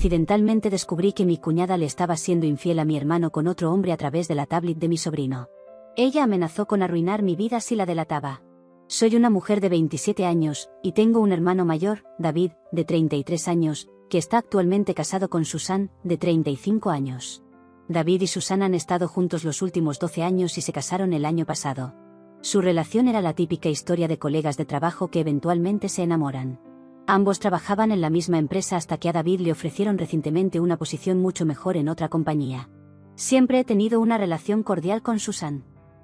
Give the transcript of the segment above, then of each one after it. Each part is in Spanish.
accidentalmente descubrí que mi cuñada le estaba siendo infiel a mi hermano con otro hombre a través de la tablet de mi sobrino. Ella amenazó con arruinar mi vida si la delataba. Soy una mujer de 27 años, y tengo un hermano mayor, David, de 33 años, que está actualmente casado con Susan, de 35 años. David y Susan han estado juntos los últimos 12 años y se casaron el año pasado. Su relación era la típica historia de colegas de trabajo que eventualmente se enamoran. Ambos trabajaban en la misma empresa hasta que a David le ofrecieron recientemente una posición mucho mejor en otra compañía. Siempre he tenido una relación cordial con Susan.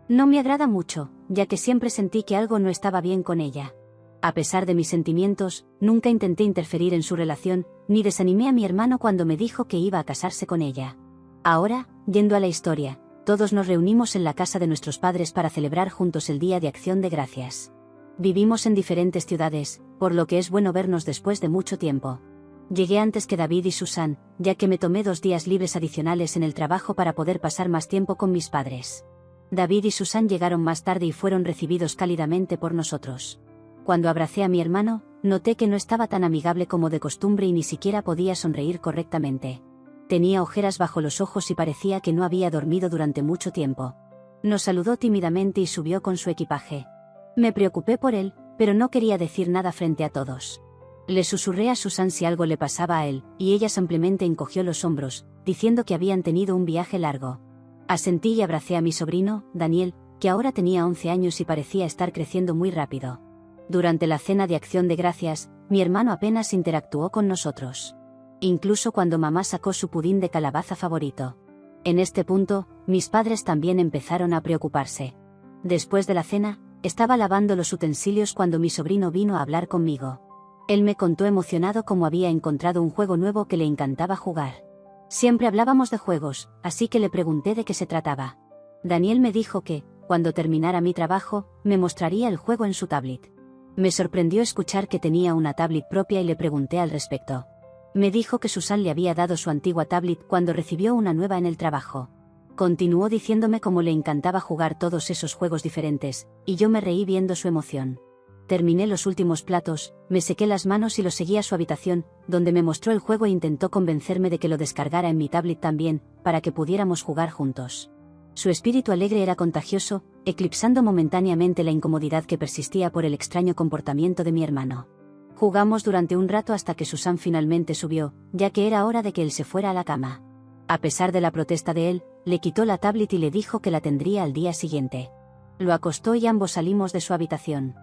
No me agrada mucho, ya que siempre sentí que algo no estaba bien con ella. A pesar de mis sentimientos, nunca intenté interferir en su relación, ni desanimé a mi hermano cuando me dijo que iba a casarse con ella. Ahora, yendo a la historia, todos nos reunimos en la casa de nuestros padres para celebrar juntos el Día de Acción de Gracias. Vivimos en diferentes ciudades, por lo que es bueno vernos después de mucho tiempo. Llegué antes que David y Susan, ya que me tomé 2 días libres adicionales en el trabajo para poder pasar más tiempo con mis padres. David y Susan llegaron más tarde y fueron recibidos cálidamente por nosotros. Cuando abracé a mi hermano, noté que no estaba tan amigable como de costumbre y ni siquiera podía sonreír correctamente. Tenía ojeras bajo los ojos y parecía que no había dormido durante mucho tiempo. Nos saludó tímidamente y subió con su equipaje. Me preocupé por él, pero no quería decir nada frente a todos. Le susurré a Susan si algo le pasaba a él, y ella simplemente encogió los hombros, diciendo que habían tenido un viaje largo. Asentí y abracé a mi sobrino, Daniel, que ahora tenía 11 años y parecía estar creciendo muy rápido. Durante la cena de Acción de Gracias, mi hermano apenas interactuó con nosotros. Incluso cuando mamá sacó su pudín de calabaza favorito. En este punto, mis padres también empezaron a preocuparse. Después de la cena, estaba lavando los utensilios cuando mi sobrino vino a hablar conmigo. Él me contó emocionado cómo había encontrado un juego nuevo que le encantaba jugar. Siempre hablábamos de juegos, así que le pregunté de qué se trataba. Daniel me dijo que, cuando terminara mi trabajo, me mostraría el juego en su tablet. Me sorprendió escuchar que tenía una tablet propia y le pregunté al respecto. Me dijo que Susan le había dado su antigua tablet cuando recibió una nueva en el trabajo. Continuó diciéndome cómo le encantaba jugar todos esos juegos diferentes, y yo me reí viendo su emoción. Terminé los últimos platos, me sequé las manos y lo seguí a su habitación, donde me mostró el juego e intentó convencerme de que lo descargara en mi tablet también, para que pudiéramos jugar juntos. Su espíritu alegre era contagioso, eclipsando momentáneamente la incomodidad que persistía por el extraño comportamiento de mi hermano. Jugamos durante un rato hasta que Susan finalmente subió, ya que era hora de que él se fuera a la cama. A pesar de la protesta de él, le quitó la tablet y le dijo que la tendría al día siguiente. Lo acostó y ambos salimos de su habitación.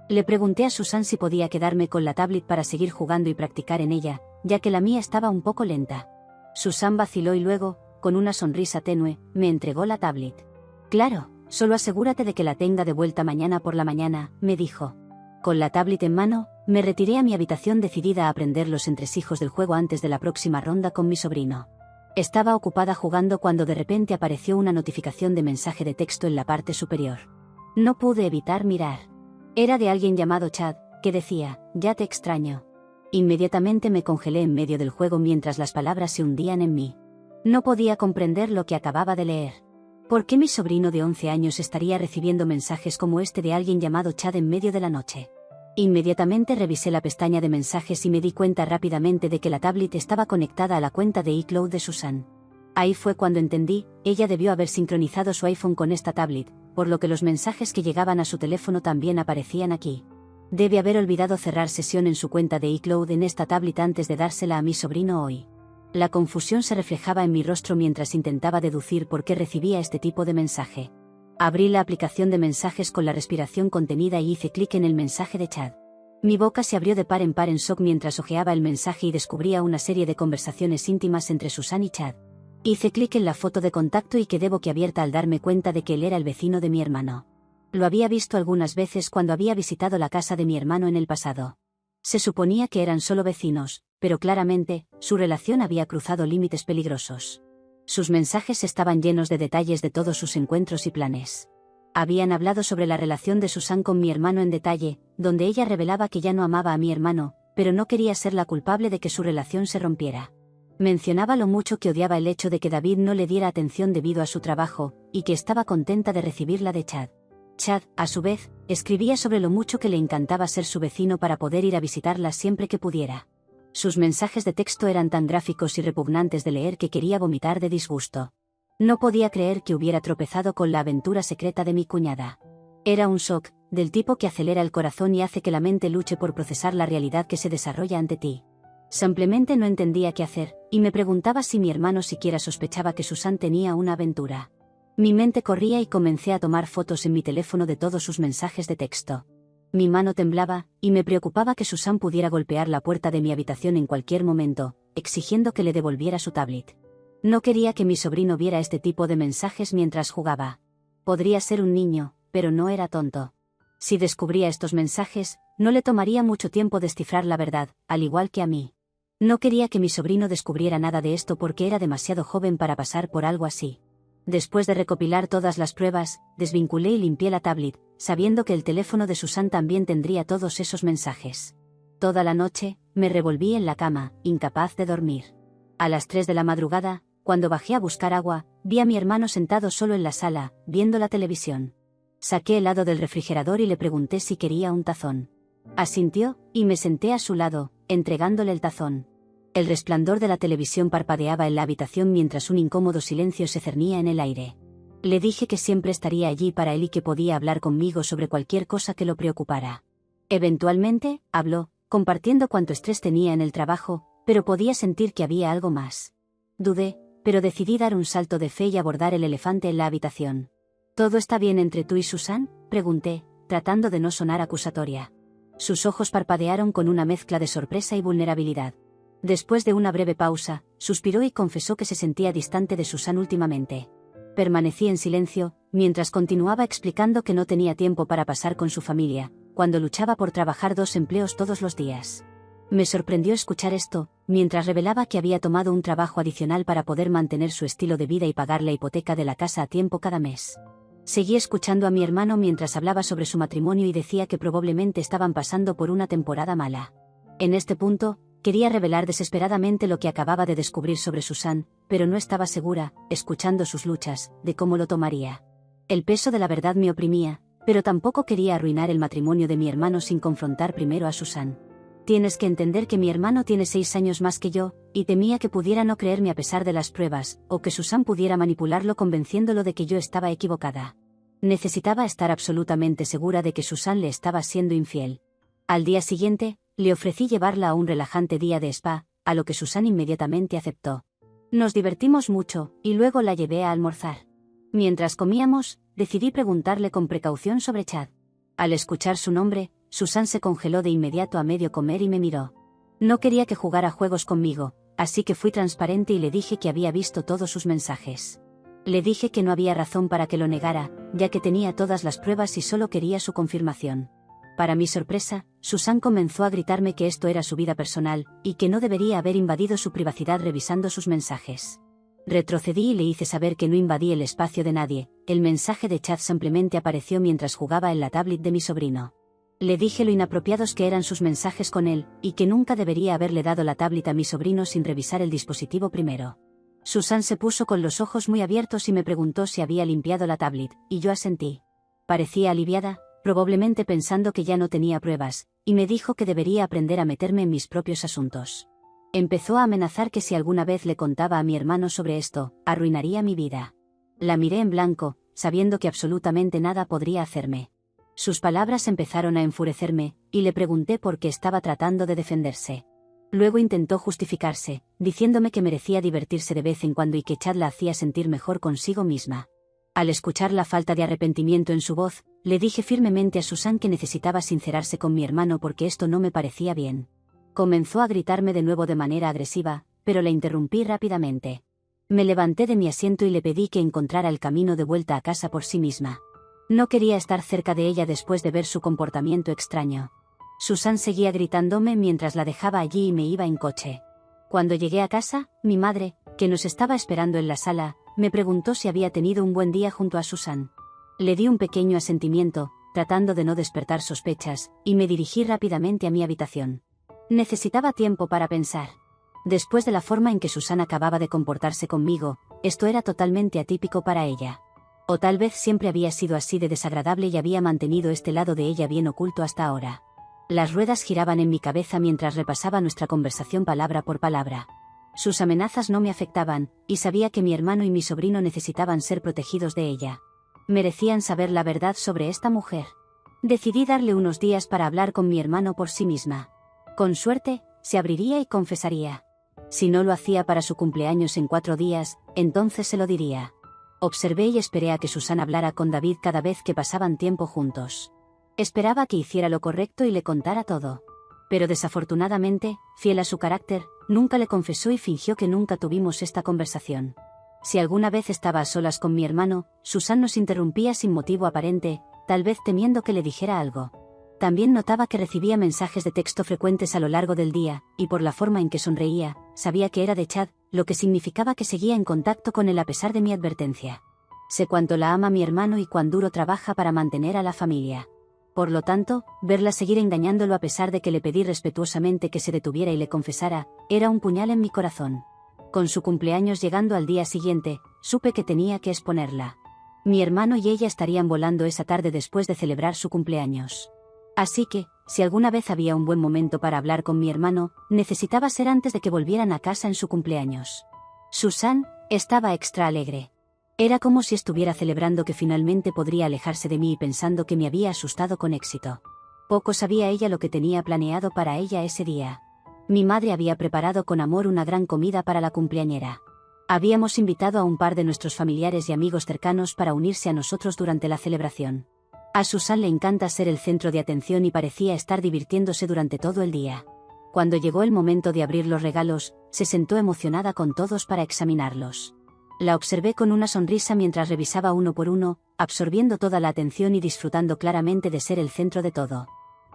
Le pregunté a Susan si podía quedarme con la tablet para seguir jugando y practicar en ella, ya que la mía estaba un poco lenta. Susan vaciló y luego, con una sonrisa tenue, me entregó la tablet. Claro, solo asegúrate de que la tenga de vuelta mañana por la mañana, me dijo. Con la tablet en mano, me retiré a mi habitación decidida a aprender los entresijos del juego antes de la próxima ronda con mi sobrino. Estaba ocupada jugando cuando de repente apareció una notificación de mensaje de texto en la parte superior. No pude evitar mirar. Era de alguien llamado Chad, que decía, ya te extraño. Inmediatamente me congelé en medio del juego mientras las palabras se hundían en mí. No podía comprender lo que acababa de leer. ¿Por qué mi sobrino de 11 años estaría recibiendo mensajes como este de alguien llamado Chad en medio de la noche? Inmediatamente revisé la pestaña de mensajes y me di cuenta rápidamente de que la tablet estaba conectada a la cuenta de iCloud de Susan. Ahí fue cuando entendí, ella debió haber sincronizado su iPhone con esta tablet, por lo que los mensajes que llegaban a su teléfono también aparecían aquí. Debe haber olvidado cerrar sesión en su cuenta de iCloud en esta tablet antes de dársela a mi sobrino hoy. La confusión se reflejaba en mi rostro mientras intentaba deducir por qué recibía este tipo de mensaje. Abrí la aplicación de mensajes con la respiración contenida y hice clic en el mensaje de Chad. Mi boca se abrió de par en shock mientras hojeaba el mensaje y descubría una serie de conversaciones íntimas entre Susan y Chad. Hice clic en la foto de contacto y quedé boquiabierta al darme cuenta de que él era el vecino de mi hermano. Lo había visto algunas veces cuando había visitado la casa de mi hermano en el pasado. Se suponía que eran solo vecinos, pero claramente, su relación había cruzado límites peligrosos. Sus mensajes estaban llenos de detalles de todos sus encuentros y planes. Habían hablado sobre la relación de Susan con mi hermano en detalle, donde ella revelaba que ya no amaba a mi hermano, pero no quería ser la culpable de que su relación se rompiera. Mencionaba lo mucho que odiaba el hecho de que David no le diera atención debido a su trabajo, y que estaba contenta de recibirla de Chad. Chad, a su vez, escribía sobre lo mucho que le encantaba ser su vecino para poder ir a visitarla siempre que pudiera. Sus mensajes de texto eran tan gráficos y repugnantes de leer que quería vomitar de disgusto. No podía creer que hubiera tropezado con la aventura secreta de mi cuñada. Era un shock, del tipo que acelera el corazón y hace que la mente luche por procesar la realidad que se desarrolla ante ti. Simplemente no entendía qué hacer, y me preguntaba si mi hermano siquiera sospechaba que Susan tenía una aventura. Mi mente corría y comencé a tomar fotos en mi teléfono de todos sus mensajes de texto. Mi mano temblaba, y me preocupaba que Susan pudiera golpear la puerta de mi habitación en cualquier momento, exigiendo que le devolviera su tablet. No quería que mi sobrino viera este tipo de mensajes mientras jugaba. Podría ser un niño, pero no era tonto. Si descubría estos mensajes, no le tomaría mucho tiempo descifrar la verdad, al igual que a mí. No quería que mi sobrino descubriera nada de esto porque era demasiado joven para pasar por algo así. Después de recopilar todas las pruebas, desvinculé y limpié la tablet, sabiendo que el teléfono de Susan también tendría todos esos mensajes. Toda la noche, me revolví en la cama, incapaz de dormir. A las 3 de la madrugada, cuando bajé a buscar agua, vi a mi hermano sentado solo en la sala, viendo la televisión. Saqué helado del refrigerador y le pregunté si quería un tazón. Asintió, y me senté a su lado, entregándole el tazón. El resplandor de la televisión parpadeaba en la habitación mientras un incómodo silencio se cernía en el aire. Le dije que siempre estaría allí para él y que podía hablar conmigo sobre cualquier cosa que lo preocupara. Eventualmente, habló, compartiendo cuánto estrés tenía en el trabajo, pero podía sentir que había algo más. Dudé, pero decidí dar un salto de fe y abordar el elefante en la habitación. ¿Todo está bien entre tú y Susan?, pregunté, tratando de no sonar acusatoria. Sus ojos parpadearon con una mezcla de sorpresa y vulnerabilidad. Después de una breve pausa, suspiró y confesó que se sentía distante de Susan últimamente. Permanecí en silencio, mientras continuaba explicando que no tenía tiempo para pasar con su familia, cuando luchaba por trabajar 2 empleos todos los días. Me sorprendió escuchar esto, mientras revelaba que había tomado un trabajo adicional para poder mantener su estilo de vida y pagar la hipoteca de la casa a tiempo cada mes. Seguí escuchando a mi hermano mientras hablaba sobre su matrimonio y decía que probablemente estaban pasando por una temporada mala. En este punto, quería revelar desesperadamente lo que acababa de descubrir sobre Susan, pero no estaba segura, escuchando sus luchas, de cómo lo tomaría. El peso de la verdad me oprimía, pero tampoco quería arruinar el matrimonio de mi hermano sin confrontar primero a Susan. Tienes que entender que mi hermano tiene 6 años más que yo, y temía que pudiera no creerme a pesar de las pruebas, o que Susan pudiera manipularlo convenciéndolo de que yo estaba equivocada. Necesitaba estar absolutamente segura de que Susan le estaba siendo infiel. Al día siguiente, le ofrecí llevarla a un relajante día de spa, a lo que Susan inmediatamente aceptó. Nos divertimos mucho, y luego la llevé a almorzar. Mientras comíamos, decidí preguntarle con precaución sobre Chad. Al escuchar su nombre, Susan se congeló de inmediato a medio comer y me miró. No quería que jugara juegos conmigo, así que fui transparente y le dije que había visto todos sus mensajes. Le dije que no había razón para que lo negara, ya que tenía todas las pruebas y solo quería su confirmación. Para mi sorpresa, Susan comenzó a gritarme que esto era su vida personal, y que no debería haber invadido su privacidad revisando sus mensajes. Retrocedí y le hice saber que no invadí el espacio de nadie. El mensaje de Chad simplemente apareció mientras jugaba en la tablet de mi sobrino. Le dije lo inapropiados que eran sus mensajes con él, y que nunca debería haberle dado la tablet a mi sobrino sin revisar el dispositivo primero. Susan se puso con los ojos muy abiertos y me preguntó si había limpiado la tablet, y yo asentí. Parecía aliviada, probablemente pensando que ya no tenía pruebas, y me dijo que debería aprender a meterme en mis propios asuntos. Empezó a amenazar que si alguna vez le contaba a mi hermano sobre esto, arruinaría mi vida. La miré en blanco, sabiendo que absolutamente nada podría hacerme. Sus palabras empezaron a enfurecerme, y le pregunté por qué estaba tratando de defenderse. Luego intentó justificarse, diciéndome que merecía divertirse de vez en cuando y que Chad la hacía sentir mejor consigo misma. Al escuchar la falta de arrepentimiento en su voz, le dije firmemente a Susan que necesitaba sincerarse con mi hermano porque esto no me parecía bien. Comenzó a gritarme de nuevo de manera agresiva, pero la interrumpí rápidamente. Me levanté de mi asiento y le pedí que encontrara el camino de vuelta a casa por sí misma. No quería estar cerca de ella después de ver su comportamiento extraño. Susan seguía gritándome mientras la dejaba allí y me iba en coche. Cuando llegué a casa, mi madre, que nos estaba esperando en la sala, me preguntó si había tenido un buen día junto a Susan. Le di un pequeño asentimiento, tratando de no despertar sospechas, y me dirigí rápidamente a mi habitación. Necesitaba tiempo para pensar. Después de la forma en que Susan acababa de comportarse conmigo, esto era totalmente atípico para ella. O tal vez siempre había sido así de desagradable y había mantenido este lado de ella bien oculto hasta ahora. Las ruedas giraban en mi cabeza mientras repasaba nuestra conversación palabra por palabra. Sus amenazas no me afectaban, y sabía que mi hermano y mi sobrino necesitaban ser protegidos de ella. Merecían saber la verdad sobre esta mujer. Decidí darle unos días para hablar con mi hermano por sí misma. Con suerte, se abriría y confesaría. Si no lo hacía para su cumpleaños en 4 días, entonces se lo diría. Observé y esperé a que Susan hablara con David cada vez que pasaban tiempo juntos. Esperaba que hiciera lo correcto y le contara todo. Pero desafortunadamente, fiel a su carácter, nunca le confesó y fingió que nunca tuvimos esta conversación. Si alguna vez estaba a solas con mi hermano, Susan nos interrumpía sin motivo aparente, tal vez temiendo que le dijera algo. También notaba que recibía mensajes de texto frecuentes a lo largo del día, y por la forma en que sonreía, sabía que era de Chad, lo que significaba que seguía en contacto con él a pesar de mi advertencia. Sé cuánto la ama mi hermano y cuán duro trabaja para mantener a la familia. Por lo tanto, verla seguir engañándolo a pesar de que le pedí respetuosamente que se detuviera y le confesara, era un puñal en mi corazón. Con su cumpleaños llegando al día siguiente, supe que tenía que exponerla. Mi hermano y ella estarían volando esa tarde después de celebrar su cumpleaños. Así que, si alguna vez había un buen momento para hablar con mi hermano, necesitaba ser antes de que volvieran a casa en su cumpleaños. Susan estaba extra alegre. Era como si estuviera celebrando que finalmente podría alejarse de mí y pensando que me había asustado con éxito. Poco sabía ella lo que tenía planeado para ella ese día. Mi madre había preparado con amor una gran comida para la cumpleañera. Habíamos invitado a un par de nuestros familiares y amigos cercanos para unirse a nosotros durante la celebración. A Susan le encanta ser el centro de atención y parecía estar divirtiéndose durante todo el día. Cuando llegó el momento de abrir los regalos, se sentó emocionada con todos para examinarlos. La observé con una sonrisa mientras revisaba uno por uno, absorbiendo toda la atención y disfrutando claramente de ser el centro de todo.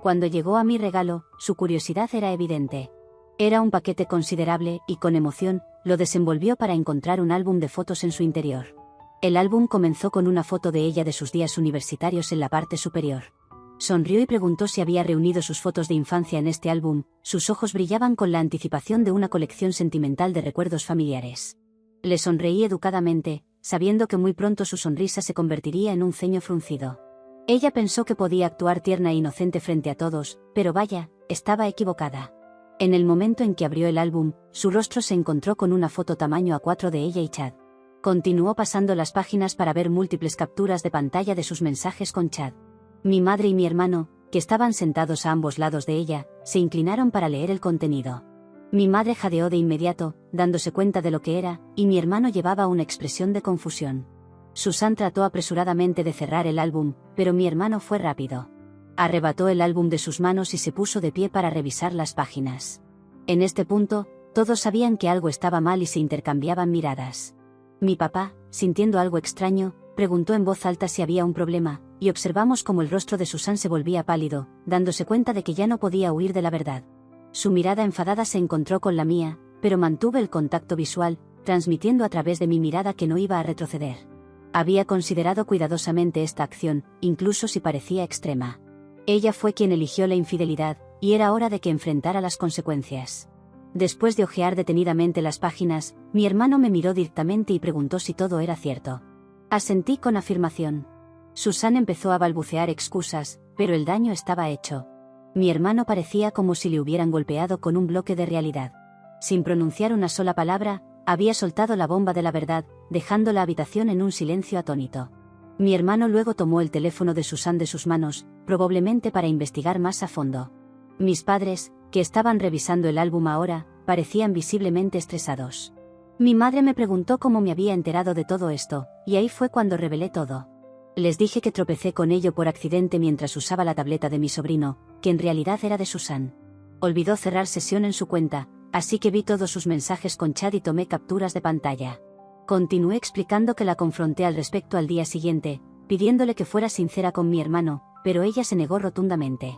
Cuando llegó a mi regalo, su curiosidad era evidente. Era un paquete considerable y, con emoción, lo desenvolvió para encontrar un álbum de fotos en su interior. El álbum comenzó con una foto de ella de sus días universitarios en la parte superior. Sonrió y preguntó si había reunido sus fotos de infancia en este álbum. Sus ojos brillaban con la anticipación de una colección sentimental de recuerdos familiares. Le sonreí educadamente, sabiendo que muy pronto su sonrisa se convertiría en un ceño fruncido. Ella pensó que podía actuar tierna e inocente frente a todos, pero vaya, estaba equivocada. En el momento en que abrió el álbum, su rostro se encontró con una foto tamaño A4 de ella y Chad. Continuó pasando las páginas para ver múltiples capturas de pantalla de sus mensajes con Chad. Mi madre y mi hermano, que estaban sentados a ambos lados de ella, se inclinaron para leer el contenido. Mi madre jadeó de inmediato, dándose cuenta de lo que era, y mi hermano llevaba una expresión de confusión. Susan trató apresuradamente de cerrar el álbum, pero mi hermano fue rápido. Arrebató el álbum de sus manos y se puso de pie para revisar las páginas. En este punto, todos sabían que algo estaba mal y se intercambiaban miradas. Mi papá, sintiendo algo extraño, preguntó en voz alta si había un problema, y observamos cómo el rostro de Susan se volvía pálido, dándose cuenta de que ya no podía huir de la verdad. Su mirada enfadada se encontró con la mía, pero mantuve el contacto visual, transmitiendo a través de mi mirada que no iba a retroceder. Había considerado cuidadosamente esta acción, incluso si parecía extrema. Ella fue quien eligió la infidelidad, y era hora de que enfrentara las consecuencias. Después de hojear detenidamente las páginas, mi hermano me miró directamente y preguntó si todo era cierto. Asentí con afirmación. Susan empezó a balbucear excusas, pero el daño estaba hecho. Mi hermano parecía como si le hubieran golpeado con un bloque de realidad. Sin pronunciar una sola palabra, había soltado la bomba de la verdad, dejando la habitación en un silencio atónito. Mi hermano luego tomó el teléfono de Susan de sus manos, probablemente para investigar más a fondo. Mis padres, que estaban revisando el álbum ahora, parecían visiblemente estresados. Mi madre me preguntó cómo me había enterado de todo esto, y ahí fue cuando revelé todo. Les dije que tropecé con ello por accidente mientras usaba la tableta de mi sobrino, que en realidad era de Susan. Olvidó cerrar sesión en su cuenta, así que vi todos sus mensajes con Chad y tomé capturas de pantalla. Continué explicando que la confronté al respecto al día siguiente, pidiéndole que fuera sincera con mi hermano, pero ella se negó rotundamente.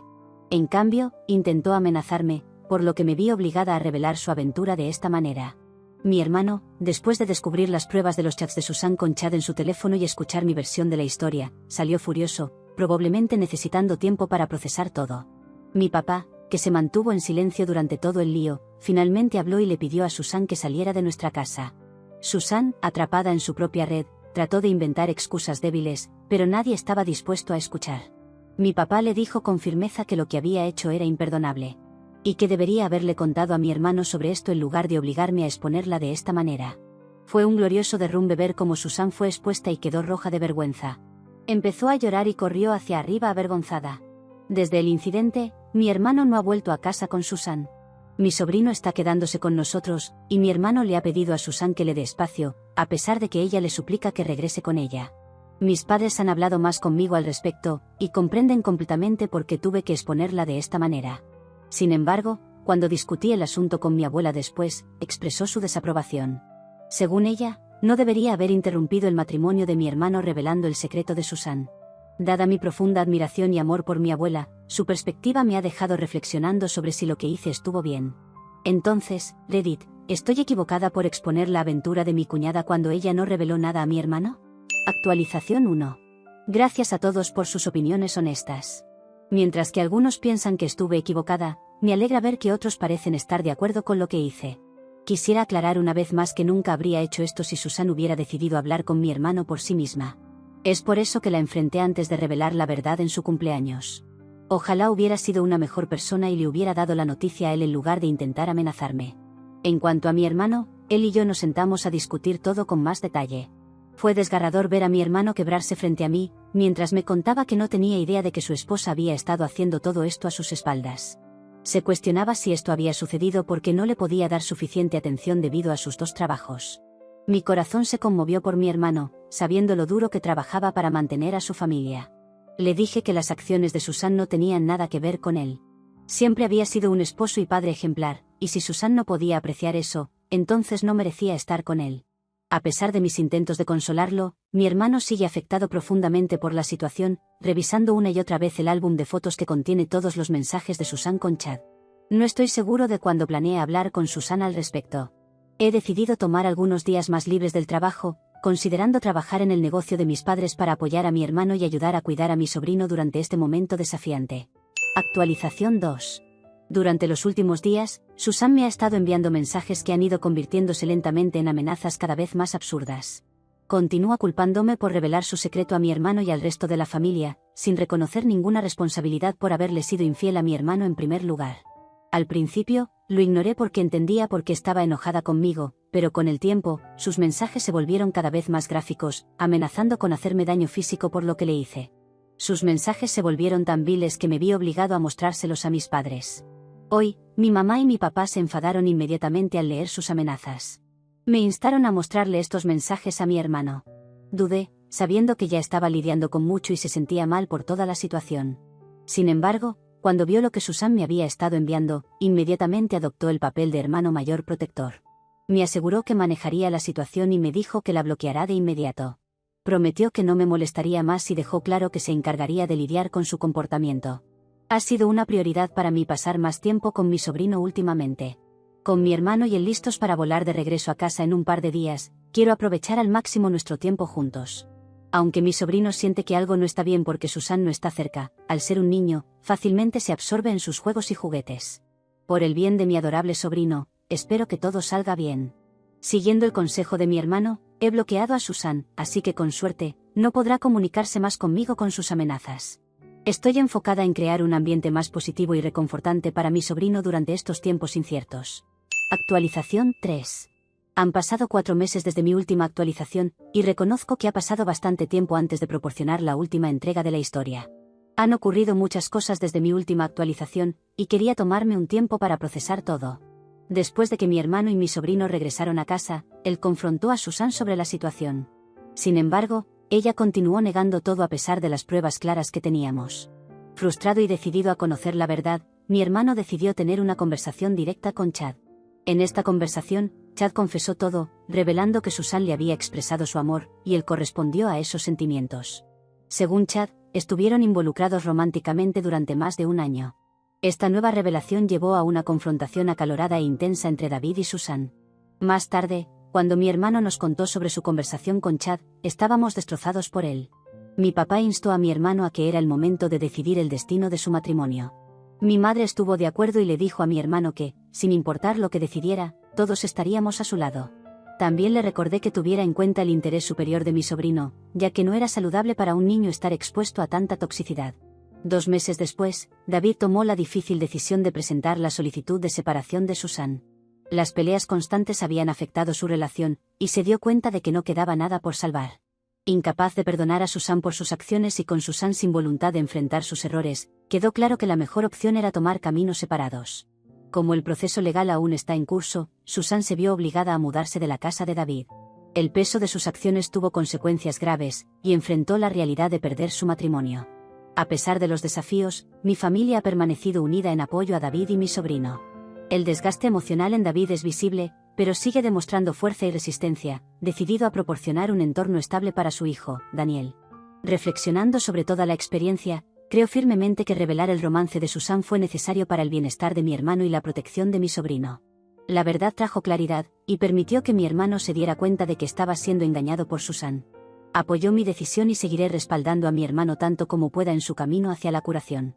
En cambio, intentó amenazarme, por lo que me vi obligada a revelar su aventura de esta manera. Mi hermano, después de descubrir las pruebas de los chats de Susan con Chad en su teléfono y escuchar mi versión de la historia, salió furioso, probablemente necesitando tiempo para procesar todo. Mi papá, que se mantuvo en silencio durante todo el lío, finalmente habló y le pidió a Susan que saliera de nuestra casa. Susan, atrapada en su propia red, trató de inventar excusas débiles, pero nadie estaba dispuesto a escuchar. Mi papá le dijo con firmeza que lo que había hecho era imperdonable. Y que debería haberle contado a mi hermano sobre esto en lugar de obligarme a exponerla de esta manera. Fue un glorioso derrumbe ver cómo Susan fue expuesta y quedó roja de vergüenza. Empezó a llorar y corrió hacia arriba avergonzada. Desde el incidente, mi hermano no ha vuelto a casa con Susan. Mi sobrino está quedándose con nosotros, y mi hermano le ha pedido a Susan que le dé espacio, a pesar de que ella le suplica que regrese con ella. Mis padres han hablado más conmigo al respecto, y comprenden completamente por qué tuve que exponerla de esta manera. Sin embargo, cuando discutí el asunto con mi abuela después, expresó su desaprobación. Según ella, no debería haber interrumpido el matrimonio de mi hermano revelando el secreto de Susan. Dada mi profunda admiración y amor por mi abuela, su perspectiva me ha dejado reflexionando sobre si lo que hice estuvo bien. Entonces, Reddit, ¿estoy equivocada por exponer la aventura de mi cuñada cuando ella no reveló nada a mi hermano? Actualización 1. Gracias a todos por sus opiniones honestas. Mientras que algunos piensan que estuve equivocada, me alegra ver que otros parecen estar de acuerdo con lo que hice. Quisiera aclarar una vez más que nunca habría hecho esto si Susan hubiera decidido hablar con mi hermano por sí misma. Es por eso que la enfrenté antes de revelar la verdad en su cumpleaños. Ojalá hubiera sido una mejor persona y le hubiera dado la noticia a él en lugar de intentar amenazarme. En cuanto a mi hermano, él y yo nos sentamos a discutir todo con más detalle. Fue desgarrador ver a mi hermano quebrarse frente a mí, mientras me contaba que no tenía idea de que su esposa había estado haciendo todo esto a sus espaldas. Se cuestionaba si esto había sucedido porque no le podía dar suficiente atención debido a sus dos trabajos. Mi corazón se conmovió por mi hermano, sabiendo lo duro que trabajaba para mantener a su familia. Le dije que las acciones de Susan no tenían nada que ver con él. Siempre había sido un esposo y padre ejemplar, y si Susan no podía apreciar eso, entonces no merecía estar con él. A pesar de mis intentos de consolarlo, mi hermano sigue afectado profundamente por la situación, revisando una y otra vez el álbum de fotos que contiene todos los mensajes de Susan con Chad. No estoy seguro de cuándo planea hablar con Susan al respecto. He decidido tomar algunos días más libres del trabajo, considerando trabajar en el negocio de mis padres para apoyar a mi hermano y ayudar a cuidar a mi sobrino durante este momento desafiante. Actualización 2. Durante los últimos días, Susan me ha estado enviando mensajes que han ido convirtiéndose lentamente en amenazas cada vez más absurdas. Continúa culpándome por revelar su secreto a mi hermano y al resto de la familia, sin reconocer ninguna responsabilidad por haberle sido infiel a mi hermano en primer lugar. Al principio, lo ignoré porque entendía por qué estaba enojada conmigo, pero con el tiempo, sus mensajes se volvieron cada vez más gráficos, amenazando con hacerme daño físico por lo que le hice. Sus mensajes se volvieron tan viles que me vi obligado a mostrárselos a mis padres. Hoy, mi mamá y mi papá se enfadaron inmediatamente al leer sus amenazas. Me instaron a mostrarle estos mensajes a mi hermano. Dudé, sabiendo que ya estaba lidiando con mucho y se sentía mal por toda la situación. Sin embargo, cuando vio lo que Susan me había estado enviando, inmediatamente adoptó el papel de hermano mayor protector. Me aseguró que manejaría la situación y me dijo que la bloqueará de inmediato. Prometió que no me molestaría más y dejó claro que se encargaría de lidiar con su comportamiento. Ha sido una prioridad para mí pasar más tiempo con mi sobrino últimamente. Con mi hermano y él listos para volar de regreso a casa en un par de días, quiero aprovechar al máximo nuestro tiempo juntos. Aunque mi sobrino siente que algo no está bien porque Susan no está cerca, al ser un niño, fácilmente se absorbe en sus juegos y juguetes. Por el bien de mi adorable sobrino, espero que todo salga bien. Siguiendo el consejo de mi hermano, he bloqueado a Susan, así que con suerte, no podrá comunicarse más conmigo con sus amenazas. Estoy enfocada en crear un ambiente más positivo y reconfortante para mi sobrino durante estos tiempos inciertos. Actualización 3. Han pasado 4 meses desde mi última actualización, y reconozco que ha pasado bastante tiempo antes de proporcionar la última entrega de la historia. Han ocurrido muchas cosas desde mi última actualización, y quería tomarme un tiempo para procesar todo. Después de que mi hermano y mi sobrino regresaron a casa, él confrontó a Susan sobre la situación. Sin embargo, ella continuó negando todo a pesar de las pruebas claras que teníamos. Frustrado y decidido a conocer la verdad, mi hermano decidió tener una conversación directa con Chad. En esta conversación, Chad confesó todo, revelando que Susan le había expresado su amor, y él correspondió a esos sentimientos. Según Chad, estuvieron involucrados románticamente durante más de un año. Esta nueva revelación llevó a una confrontación acalorada e intensa entre David y Susan. Más tarde, cuando mi hermano nos contó sobre su conversación con Chad, estábamos destrozados por él. Mi papá instó a mi hermano a que era el momento de decidir el destino de su matrimonio. Mi madre estuvo de acuerdo y le dijo a mi hermano que, sin importar lo que decidiera, todos estaríamos a su lado. También le recordé que tuviera en cuenta el interés superior de mi sobrino, ya que no era saludable para un niño estar expuesto a tanta toxicidad. 2 meses después, David tomó la difícil decisión de presentar la solicitud de separación de Susan. Las peleas constantes habían afectado su relación, y se dio cuenta de que no quedaba nada por salvar. Incapaz de perdonar a Susan por sus acciones y con Susan sin voluntad de enfrentar sus errores, quedó claro que la mejor opción era tomar caminos separados. Como el proceso legal aún está en curso, Susan se vio obligada a mudarse de la casa de David. El peso de sus acciones tuvo consecuencias graves, y enfrentó la realidad de perder su matrimonio. A pesar de los desafíos, mi familia ha permanecido unida en apoyo a David y mi sobrino. El desgaste emocional en David es visible, pero sigue demostrando fuerza y resistencia, decidido a proporcionar un entorno estable para su hijo, Daniel. Reflexionando sobre toda la experiencia, creo firmemente que revelar el romance de Susan fue necesario para el bienestar de mi hermano y la protección de mi sobrino. La verdad trajo claridad, y permitió que mi hermano se diera cuenta de que estaba siendo engañado por Susan. Apoyó mi decisión y seguiré respaldando a mi hermano tanto como pueda en su camino hacia la curación.